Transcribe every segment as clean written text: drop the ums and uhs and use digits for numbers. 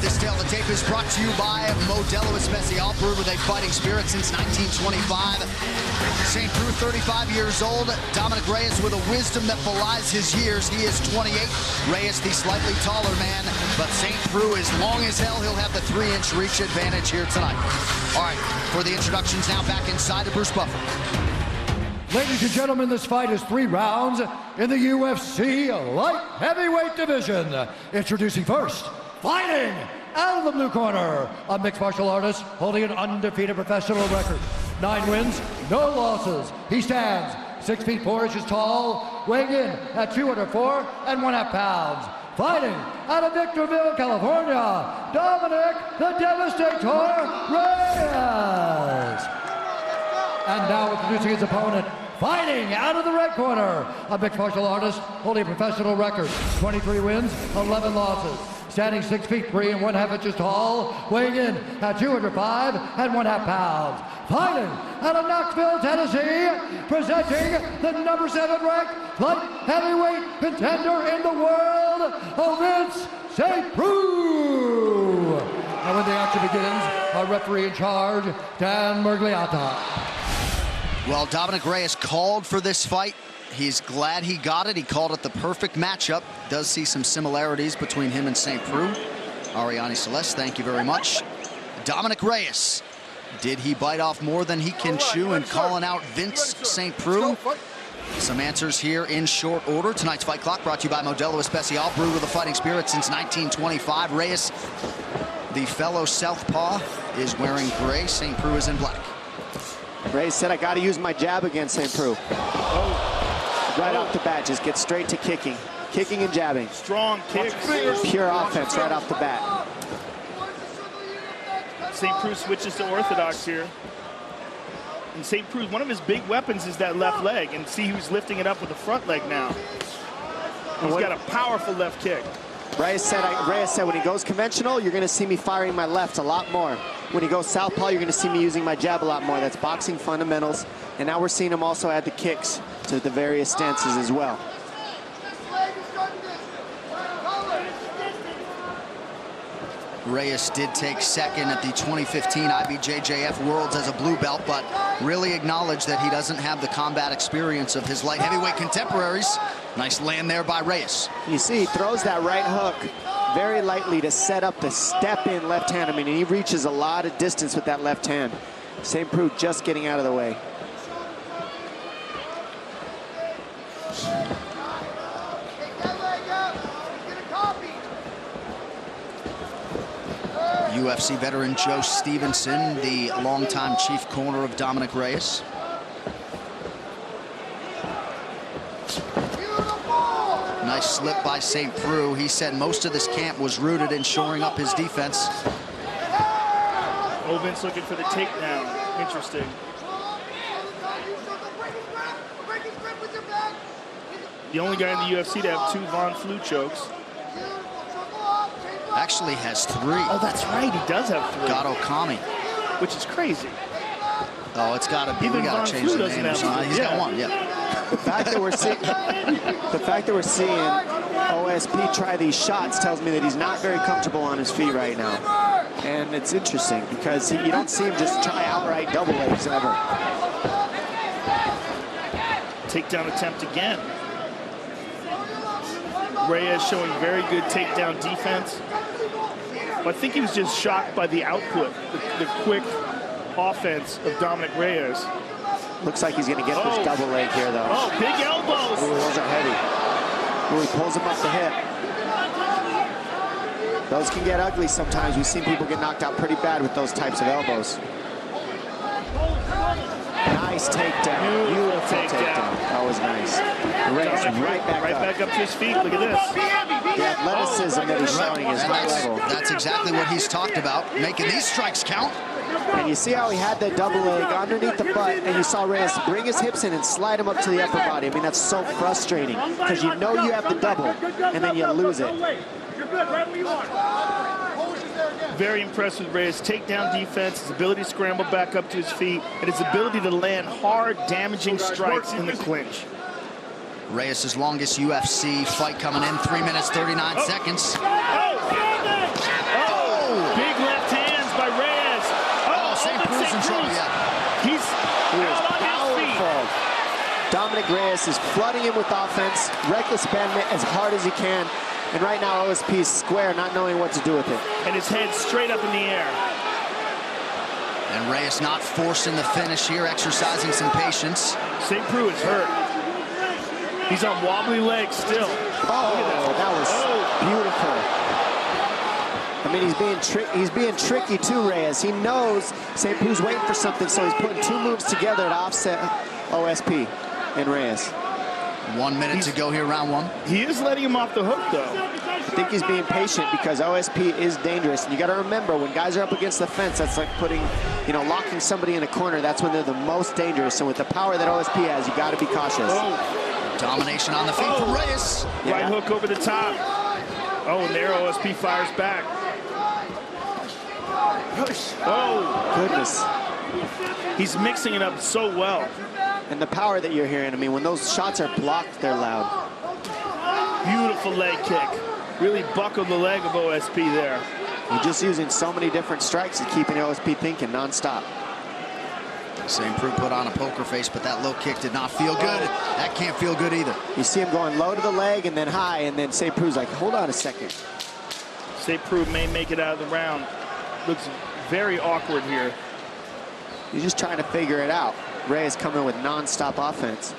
This tale of the tape is brought to you by Modelo Especial, brewed with a fighting spirit since 1925. St. Preux, 35 years old. Dominick Reyes with a wisdom that belies his years. He is 28. Reyes, the slightly taller man, but St. Preux is long as hell. He'll have the 3-inch reach advantage here tonight. All right, for the introductions now, back inside to Bruce Buffer. Ladies and gentlemen, this fight is 3 rounds in the UFC light heavyweight division. Introducing first, fighting out of the blue corner, a mixed martial artist holding an undefeated professional record. 9 wins, no losses. He stands 6 feet 4 inches tall, weighing in at 204 1/2 pounds. Fighting out of Victorville, California, Dominick the Devastator Reyes. And now introducing his opponent, fighting out of the red corner, a mixed martial artist holding a professional record, 23 wins, 11 losses. Standing 6 feet 3 1/2 inches tall, weighing in at 205 1/2 pounds. Fighting out of Knoxville, Tennessee, presenting the number 7 ranked light heavyweight contender in the world, Ovince St. Preux. And when the action begins, our referee in charge, Dan Mergliata. Well, Dominick Reyes called for this fight. He's glad he got it. He called it the perfect matchup. Does see some similarities between him and St. Preux. Ariane Celeste, thank you very much. Dominick Reyes, did he bite off more than he can chew in calling out Vince St. Preux? Some answers here in short order. Tonight's Fight Clock brought to you by Modelo Especial, brewed with a fighting spirit since 1925. Reyes, the fellow southpaw, is wearing gray. St. Preux is in black. Reyes said, I got to use my jab against St. Preux. Right off the bat, just get straight to kicking. Kicking and jabbing. Strong kicks. Pure offense right off the bat. St. Preux switches to orthodox here. And St. Preux, one of his big weapons is that left leg. And see who's lifting it up with the front leg now. He's got a powerful left kick. Reyes said when he goes conventional, you're going to see me firing my left a lot more. When he goes southpaw, you're going to see me using my jab a lot more. That's boxing fundamentals. And now we're seeing him also add the kicks to the various stances as well. Reyes did take second at the 2015 IBJJF Worlds as a blue belt, but really acknowledged that he doesn't have the combat experience of his light heavyweight contemporaries. Nice land there by Reyes. You see, he throws that right hook very lightly to set up the step-in left hand. I mean, he reaches a lot of distance with that left hand. St. Preux just getting out of the way. UFC veteran Joe Stevenson, the longtime chief corner of Dominick Reyes. Nice slip by St. Preux. He said most of this camp was rooted in shoring up his defense. Ovince looking for the takedown. Interesting. The only guy in the UFC to have 2 Von Flue chokes. Actually has 3. Oh, that's right. He does have 3. Gato Kami. Which is crazy. Oh, it's got to be. Even We got to change the name. He's got 1, yeah. The fact that we're seeing OSP try these shots tells me that he's not very comfortable on his feet right now. And it's interesting because you don't see him just try outright double legs ever. Takedown attempt again. Reyes showing very good takedown defense. But I think he was just shocked by the output, the quick offense of Dominick Reyes. Looks like he's going to get this double leg here, though. Oh, big elbows. Ooh, those are heavy. Ooh, he pulls him up the hip. Those can get ugly sometimes. We've seen people get knocked out pretty bad with those types of elbows. Nice takedown. Beautiful takedown. That was nice. Reyes right back up to his feet. Look at this. The athleticism that he's showing is high level. That's exactly what he's talked about, making these strikes count. And you see how he had that double leg underneath the butt, and you saw Reyes bring his hips in and slide him up to the upper body. I mean, that's so frustrating because you know you have the double, and then you lose it. You're good, right where you are. Very impressed with Reyes' takedown defense, his ability to scramble back up to his feet, and his ability to land hard, damaging strikes in the clinch. Reyes' longest UFC fight coming in, 3 minutes, 39 seconds. in trouble yet. He is powerful. Dominick Reyes is flooding him with offense, reckless abandonment as hard as he can. And right now, OSP is square, not knowing what to do with it. And his head straight up in the air. And Reyes not forcing the finish here, exercising some patience. St. Preux is hurt. He's on wobbly legs still. Oh, that was beautiful. I mean, he's being tricky too, Reyes. He knows St. Preux's waiting for something, so he's putting two moves together to offset OSP and Reyes. 1 minute to go here, round one. He is letting him off the hook, though. I think he's being patient because OSP is dangerous. And you got to remember, when guys are up against the fence, that's like locking somebody in a corner. That's when they're the most dangerous. And with the power that OSP has, you got to be cautious. Domination on the feet from Reyes. Right hook over the top. Oh, and there OSP fires back. Oh, goodness. He's mixing it up so well. And the power that you're hearing, I mean, when those shots are blocked, they're loud. Beautiful leg kick. Really buckled the leg of OSP there. You're just using so many different strikes and keeping OSP thinking nonstop. St. Preux put on a poker face, but that low kick did not feel good. That can't feel good either. You see him going low to the leg and then high, and then St. Preux's like, hold on a second. St. Preux may make it out of the round. Looks very awkward here. He's just trying to figure it out. Reyes coming with non-stop offense.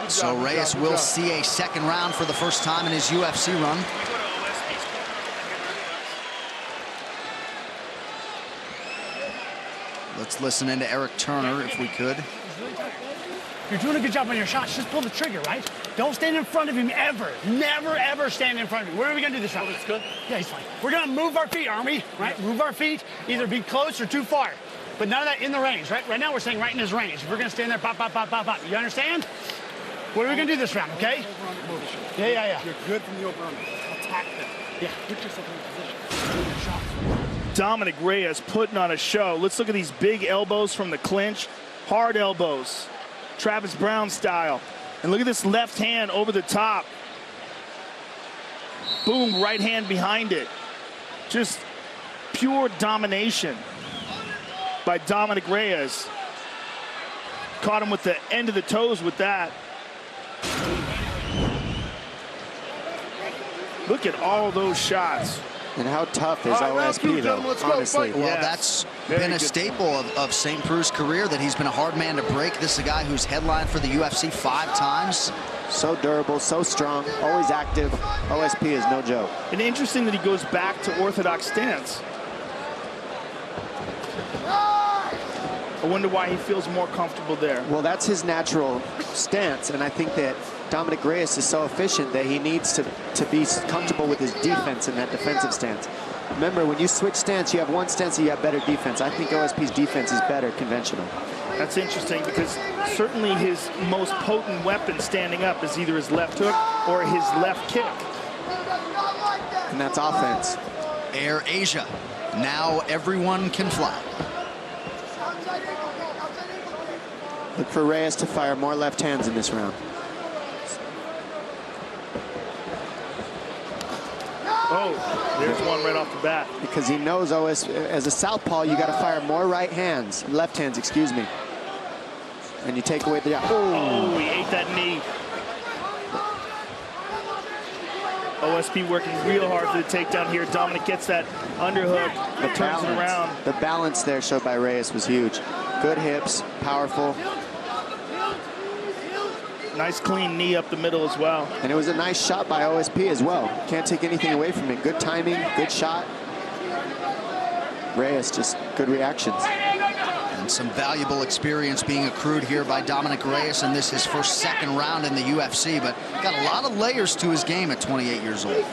So Reyes will see a second round for the first time in his UFC run. Let's listen into Eric Turner if we could. You're doing a good job on your shots. Just pull the trigger, right? Don't stand in front of him ever. Never, ever stand in front of him. Where are we going to do this round? It's good. Yeah, he's fine. We're going to move our feet, aren't we? Right? Move our feet. Either be close or too far. But none of that in the range, right? Right now we're saying right in his range. If we're going to stand there, pop, pop, pop, pop, pop. You understand? What are we going to do this round, okay? Yeah. You're good from the over-under. Attack them. Yeah. Put yourself in a position. Dominick Reyes putting on a show. Let's look at these big elbows from the clinch. Hard elbows. Travis Brown style. And look at this left hand over the top. Boom, right hand behind it. Just pure domination by Dominick Reyes. Caught him with the end of the toes with that. Look at all those shots. And how tough is OSP, though, honestly? Well, that's been a staple of St. Preux's career, that he's been a hard man to break. This is a guy who's headlined for the UFC 5 times. So durable, so strong, always active. OSP is no joke. And interesting that he goes back to orthodox stance. I wonder why he feels more comfortable there. Well, that's his natural stance, and I think that Dominick Reyes is so efficient that he needs to be comfortable with his defense in that defensive stance. Remember, when you switch stance, you have one stance and you have better defense. I think OSP's defense is better conventional. That's interesting because certainly his most potent weapon standing up is either his left hook or his left kick. And that's offense. Air Asia. Now everyone can fly. Look for Reyes to fire more left hands in this round. Oh, there's one right off the bat. Because he knows as a southpaw, you got to fire more right hands, left hands, excuse me. And you take away the... Oh, he ate that knee. OSP working real hard for the takedown here. Dominick gets that underhook, turns it around. The balance there showed by Reyes was huge. Good hips, powerful. Nice clean knee up the middle as well. And it was a nice shot by OSP as well. Can't take anything away from it. Good timing, good shot. Reyes, just good reactions. And some valuable experience being accrued here by Dominick Reyes in this his second round in the UFC, but got a lot of layers to his game at 28 years old.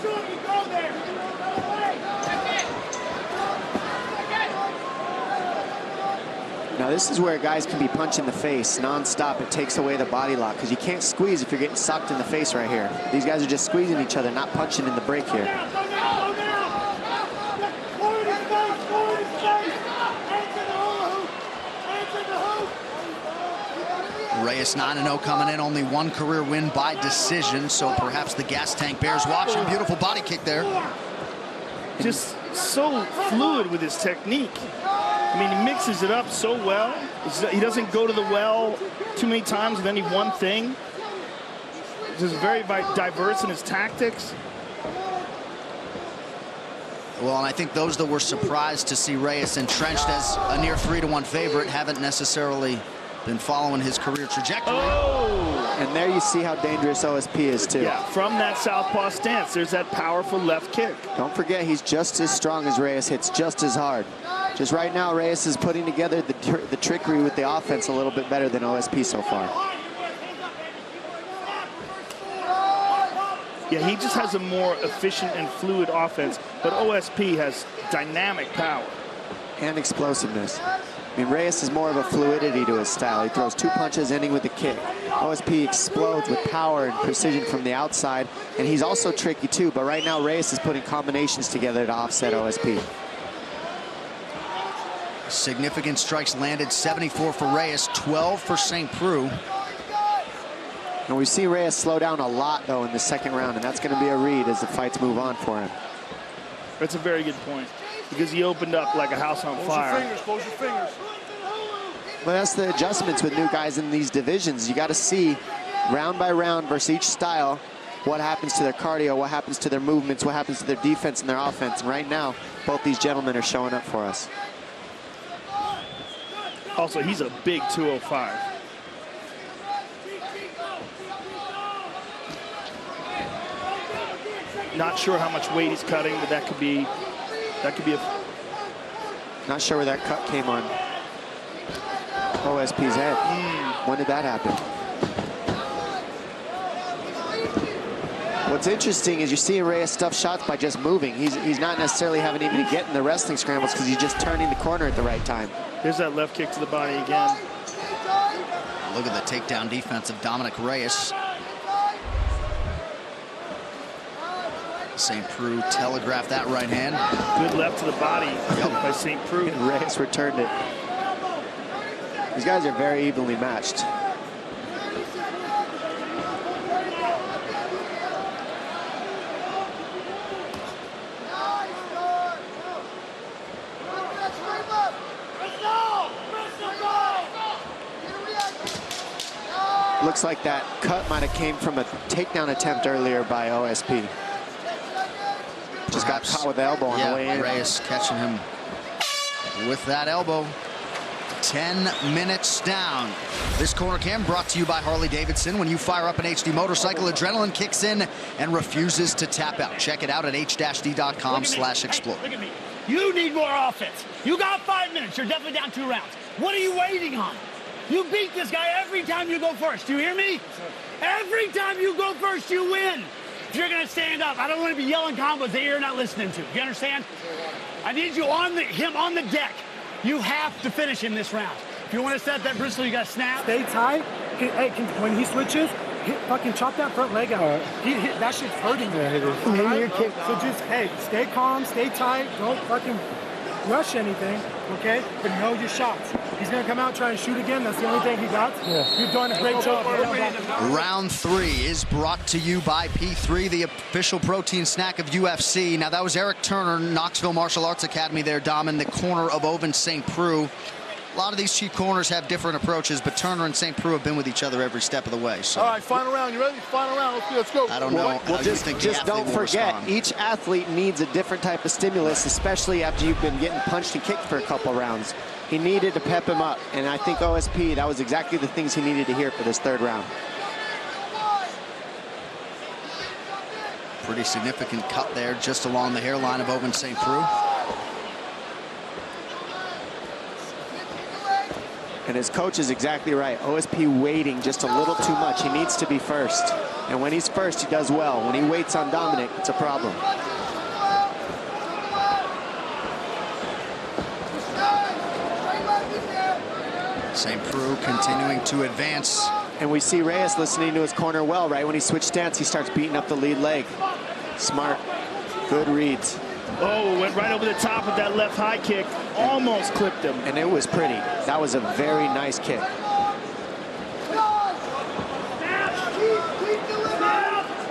Now this is where guys can be punched in the face non-stop. It takes away the body lock because you can't squeeze if you're getting socked in the face right here. These guys are just squeezing each other, not punching in the break here. Reyes 9-0 coming in, only one career win by decision, so perhaps the gas tank bears watching. Beautiful body kick there. Just so fluid with his technique. I mean, he mixes it up so well. He doesn't go to the well too many times with any one thing. He's just very diverse in his tactics. Well, and I think those that were surprised to see Reyes entrenched as a near 3-1 favorite haven't necessarily been following his career trajectory. Oh! And there you see how dangerous OSP is, too. Yeah, from that southpaw stance, there's that powerful left kick. Don't forget, he's just as strong as Reyes, hits just as hard. Just right now, Reyes is putting together the trickery with the offense a little bit better than OSP so far. Yeah, he just has a more efficient and fluid offense, but OSP has dynamic power. And explosiveness. I mean, Reyes is more of a fluidity to his style. He throws 2 punches, ending with a kick. OSP explodes with power and precision from the outside, and he's also tricky too, but right now Reyes is putting combinations together to offset OSP. Significant strikes landed, 74 for Reyes, 12 for St. Preux. And we see Reyes slow down a lot, though, in the second round, and that's going to be a read as the fights move on for him. That's a very good point, because he opened up like a house on fire. Close your fingers. But that's the adjustments with new guys in these divisions. You got to see round by round versus each style what happens to their cardio, what happens to their movements, what happens to their defense and their offense. And right now, both these gentlemen are showing up for us. Also, he's a big 205. Not sure how much weight he's cutting, but that could be a... Not sure where that cut came on OSP's head. When did that happen? What's interesting is you're seeing Reyes stuff shots by just moving. He's not necessarily having even to get in the wrestling scrambles because he's just turning the corner at the right time. There's that left kick to the body again. Look at the takedown defense of Dominick Reyes. St. Preux telegraphed that right hand. Good left to the body by St. Preux. And Reyes returned it. These guys are very evenly matched. Looks like that cut might have came from a takedown attempt earlier by OSP. Just got caught with the elbow on the way in. Reyes catching him with that elbow. 10 minutes down. This corner cam brought to you by Harley-Davidson. When you fire up an HD motorcycle, adrenaline kicks in and refuses to tap out. Check it out at h-d.com/explore. Look at me. You need more offense. You got 5 minutes. You're definitely down 2 rounds. What are you waiting on? You beat this guy every time you go first. Do you hear me? Every time you go first, you win. If you're going to stand up, I don't want to be yelling combos that you're not listening to. You understand? I need you on him on the deck. You have to finish him this round. If you want to set that bristle, you got to snap. Stay tight. When he switches, fucking chop that front leg out. That shit's hurting you. So just, stay calm, stay tight. Don't fucking rush anything, okay? But know your shots. He's going to come out, try and shoot again. That's the only thing he got. Yeah. You've done a great job. Round 3 is brought to you by P3, the official protein snack of UFC. Now, that was Eric Turner, Knoxville Martial Arts Academy there, Dom, in the corner of Ovince St. Preux. A lot of these cheap corners have different approaches, but Turner and St. Preux have been with each other every step of the way. So. All right, final round. You ready? Final round. Let's go. I don't know. Well, just don't forget, each athlete needs a different type of stimulus, especially after you've been getting punched and kicked for a couple rounds. He needed to pep him up, and I think OSP, that was exactly the things he needed to hear for this 3rd round. Pretty significant cut there just along the hairline of Ovince St. Preux. And his coach is exactly right. OSP waiting just a little too much. He needs to be first. And when he's first, he does well. When he waits on Dominick, it's a problem. St. Preux continuing to advance. And we see Reyes listening to his corner well. Right when he switched stance, he starts beating up the lead leg. Smart. Good reads. Oh, went right over the top with that left high kick. Almost clipped him. And it was pretty. That was a very nice kick.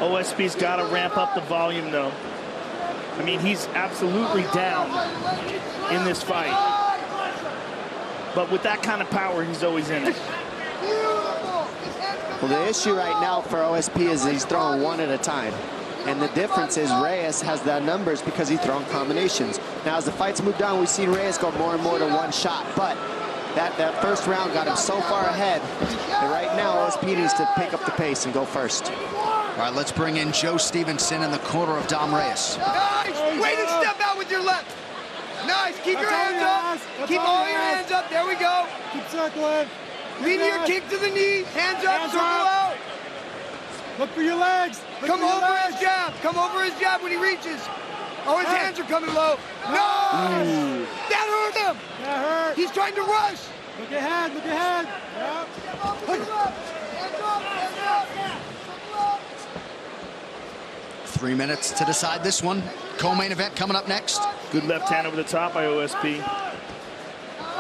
OSP's got to ramp up the volume, though. I mean, he's absolutely down in this fight. But with that kind of power, he's always in it. Well, the issue right now for OSP is he's throwing one at a time. And the difference is Reyes has the numbers because he's throwing combinations. Now, as the fights moved on, we've seen Reyes go more and more to one shot. But that first round got him so far ahead that right now OSP needs to pick up the pace and go first. All right, let's bring in Joe Stevenson in the corner of Dom Reyes. Nice! Way to step out with your left. Nice, keep your hands up. Keep all your hands up, there we go. Keep circling. Lean your kick to the knee, hands up, circle out. Look for your legs. Come over his jab, come over his jab when he reaches. Oh, his hands are coming low. Nice! That hurt him. That hurt. He's trying to rush. Look ahead, look ahead. Yep. 3 minutes to decide this one. Co-main event coming up next. Good left hand over the top by OSP.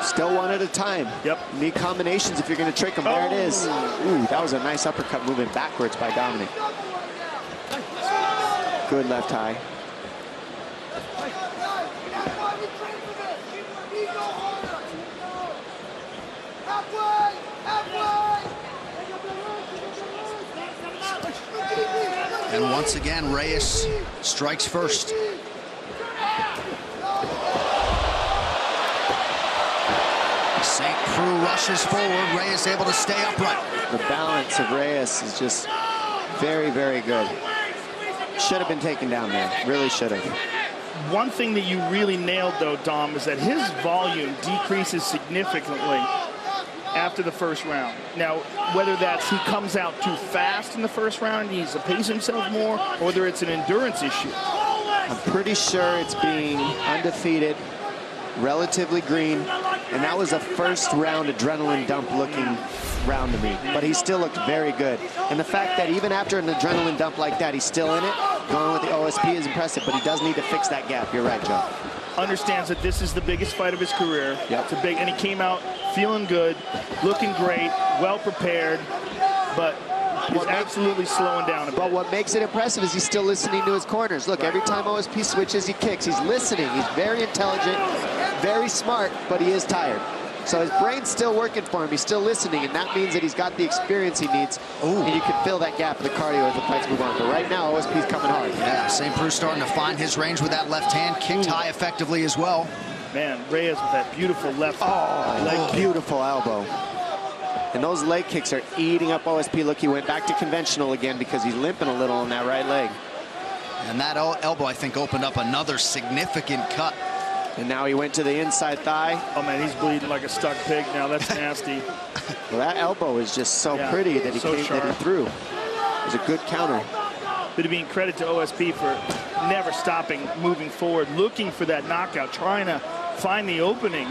Still one at a time. Yep. Need combinations if you're going to trick him. There it is. Ooh, that was a nice uppercut moving backwards by Dominick. Good left high. And once again, Reyes strikes first. St. Preux rushes forward. Reyes able to stay upright. The balance of Reyes is just very, very good. Should have been taken down there. Really should have. One thing that you really nailed, though, Dom, is that his volume decreases significantly after the first round. Now, whether that's he comes out too fast in the first round, he needs to pace himself more, or whether it's an endurance issue. I'm pretty sure it's being undefeated, relatively green, and that was a first round adrenaline dump looking round to me. But he still looked very good. And the fact that even after an adrenaline dump like that, he's still in it, going with the OSP is impressive, but he does need to fix that gap. You're right, Joe. Understands that this is the biggest fight of his career. Yep. It's a big, and he came out feeling good, looking great, well prepared, but he's absolutely slowing down a bit. But what makes it impressive is he's still listening to his corners. Look, every time OSP switches, he kicks. He's listening. He's very intelligent, very smart, but he is tired. So his brain's still working for him. He's still listening, and that means that he's got the experience he needs. And you can fill that gap in the cardio as the fights move on. But right now, OSP's coming hard. Yeah, St. Preux starting to find his range with that left hand. Kicked high effectively as well. Man, Reyes with that beautiful left leg. Beautiful elbow. And those leg kicks are eating up OSP. Look, he went back to conventional again because he's limping a little on that right leg. And that elbow, I think, opened up another significant cut. And now he went to the inside thigh. Oh, man, he's bleeding like a stuck pig now. That's nasty. Well, that elbow is just so pretty that he threw. It was a good counter. But being credit to OSP for never stopping, moving forward, looking for that knockout, trying to find the opening.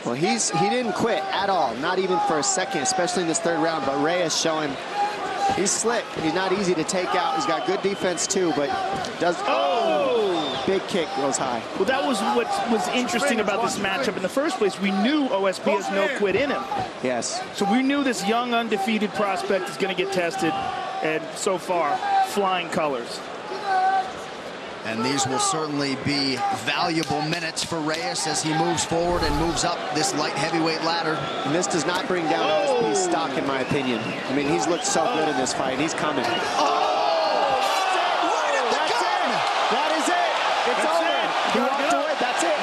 Well, he didn't quit at all, not even for a second, especially in this third round. But Reyes showing he's slick. He's not easy to take out. He's got good defense too, but does. Big kick goes high. Well, that was what was interesting about this matchup in the first place. We knew OSP has no quit in him. Yes. So we knew this young, undefeated prospect is going to get tested, and so far, flying colors. And these will certainly be valuable minutes for Reyes as he moves forward and moves up this light heavyweight ladder. And this does not bring down OSP's stock, in my opinion. I mean, he's looked so good in this fight. He's coming. It's over. He walked away. That's it.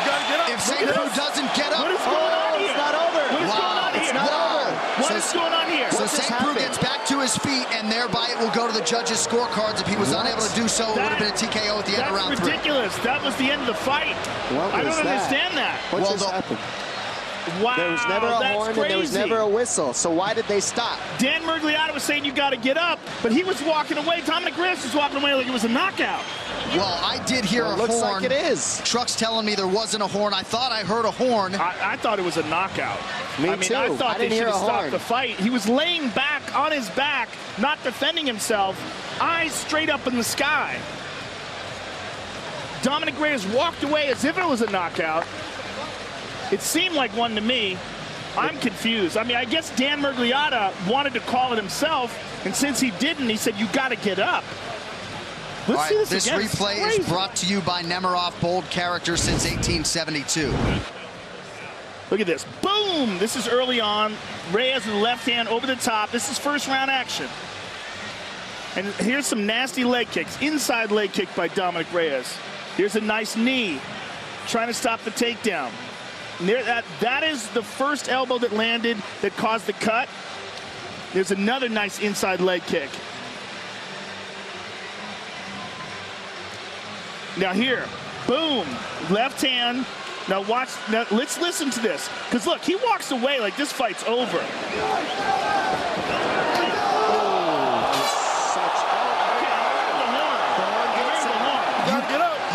If St. Preux doesn't get up. What is going on here? It's not over. What is going on here? It's not over. What is going on here? So St. Preux gets back to his feet, and thereby it will go to the judges' scorecards. If he was unable to do so, it would have been a TKO at the end of round 3. That's ridiculous. That was the end of the fight. I don't understand that. What just happened? Wow, there was never a horn crazy. and there was never a whistle. So why did they stop? Dan Mergliata was saying you got to get up, but he was walking away. Dominick Reyes was walking away like it was a knockout. Well, I did hear a horn. Looks like it is. Truck's telling me there wasn't a horn. I thought I heard a horn. I thought it was a knockout. Me too. I thought they should have stopped horn. the fight. He was laying back on his back, not defending himself, eyes straight up in the sky. Dominick Reyes walked away as if it was a knockout. It seemed like one to me. I'm confused. I mean, I guess Dan Mergliata wanted to call it himself, and since he didn't, he said, you got to get up. Let's see this again. Replay is brought to you by Nemiroff, bold character since 1872. Look at this. Boom! This is early on. Reyes with the left hand over the top. This is first round action. And here's some nasty leg kicks. Inside leg kick by Dominick Reyes. Here's a nice knee. Trying to stop the takedown. And there, that is the first elbow that landed that caused the cut. There's another nice inside leg kick. Now here, boom, left hand. Now watch, now let's listen to this. Because look, he walks away like this fight's over.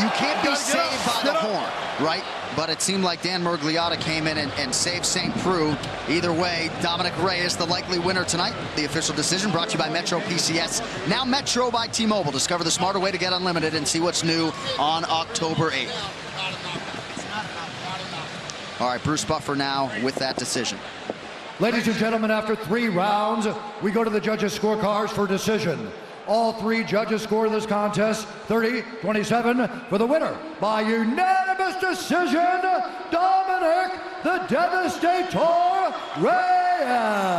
You can't be saved by the horn, right? But it seemed like Dan Miragliotta came in and saved St. Preux. Either way, Dominick Reyes, the likely winner tonight. The official decision brought to you by Metro PCS. Now Metro by T-Mobile. Discover the smarter way to get unlimited and see what's new on October 8th. All right, Bruce Buffer now with that decision. Ladies and gentlemen, after 3 rounds, we go to the judges' scorecards for decision. All 3 judges score this contest 30-27 for the winner by unanimous decision, Dominick the Devastator Reyes.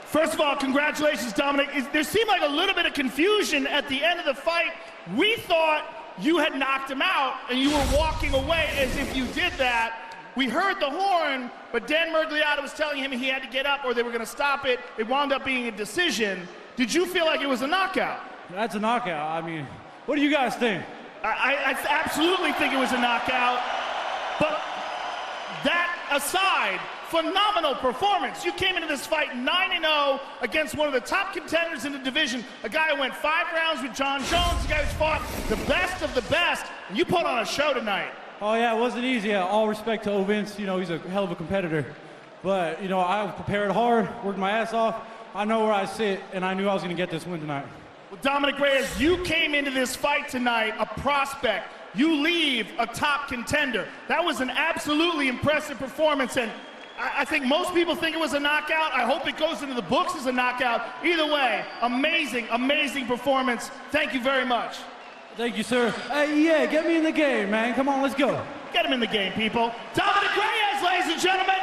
First of all, congratulations, Dominick. There seemed like a little bit of confusion at the end of the fight. We thought you had knocked him out and you were walking away as if you did that. We heard the horn, but Dan Miragliotta was telling him he had to get up or they were going to stop it. It wound up being a decision. Did you feel like it was a knockout? That's a knockout. I mean, what do you guys think? I absolutely think it was a knockout. But that aside, phenomenal performance. You came into this fight 9-0 against one of the top contenders in the division, a guy who went 5 rounds with John Jones, a guy who's fought the best of the best, and you put on a show tonight. Oh, yeah, it wasn't easy. All respect to Ovince. You know, he's a hell of a competitor. But, you know, I prepared hard, worked my ass off. I know where I sit, and I knew I was going to get this win tonight. Well, Dominick Reyes, you came into this fight tonight a prospect. You leave a top contender. That was an absolutely impressive performance, and I think most people think it was a knockout. I hope it goes into the books as a knockout. Either way, amazing, amazing performance. Thank you very much. Thank you, sir. Hey, yeah, get me in the game, man. Come on, let's go. Get him in the game, people. Dominick Reyes, ladies and gentlemen.